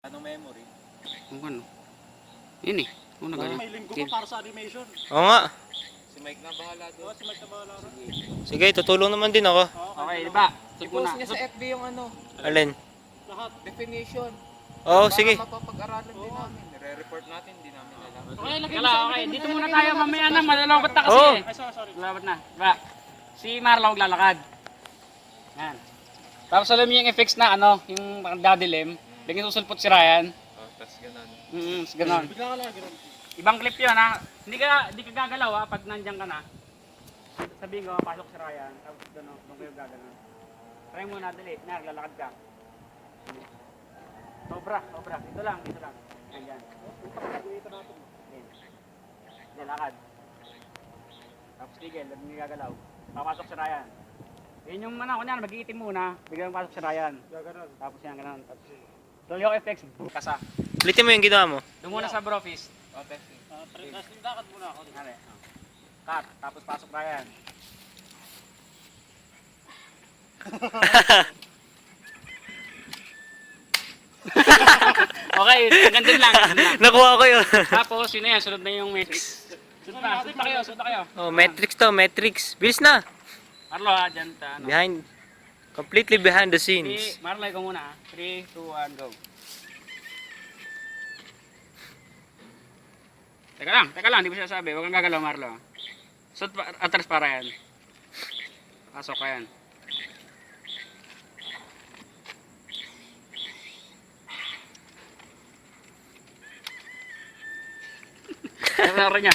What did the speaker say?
Anong memory? Kung ano. Yun eh. Kung na ganun. May linggo pa para sa animation. Oo nga. Si Mike na bahala doon. Si Mike na bahala rin. Sige, tutulong naman din ako. Okay, di ba? I-post niya sa FB yung ano, Alin? Lahat. definition. Oo, sige. Para mapapag-aralan din namin. Nire-report natin, hindi namin alam. Okay, lagay Kala, okay. Dito muna tayo mamaya na. Malalawat na kasi Oo. eh. Ay, sorry. Malawat na. Diba? Si Marla maglalakad. Yan. Tapos alam niyo yung effects na ano, yung dadilim. Bigyan susulpot si Ryan. Oh, tas ganun. Ganon. Bigla ka lang, gano'n. Ibang clip yun ha. Hindi ka gagalaw ha pag nandiyan ka na. Sabihin ko, pasok si Ryan. Tapos doon kayo gaganon. Try mo na, dali. Naglalakad ka. Sobra. Dito lang. Yan, yan. Yan, lakad. Tapos tigil, hindi gagalaw. Papasok si Ryan. Yun yung ano, kunyari, mag-iitim muna. Biglang pasok si Ryan. Gano'n. Tapos yan, ganun. Tapos, tuloy yung effects. Kasa. Ulitin mo yung ginawa mo. Doon muna sa brofist. Oh, testing. Lakad muna ako. Kunyari, cut. Tapos pasok Ryan. Okay, ganun lang. Nakuha ko yun. Tapos, yun na yan. Sunod na yung matrix. Sunod na kayo. Oh, Matrix to, Matrix. Bilis na. Marlo ha, dyan ta. Ano. Behind. Completely behind the Si scenes. Marlo, ikaw muna ha. 3, 2, 1, go. Teka lang, di ko siya sabi. Huwag kang gagalaw, Marlo. Sunod atras para yan. Pasok ka yan. Ano niya?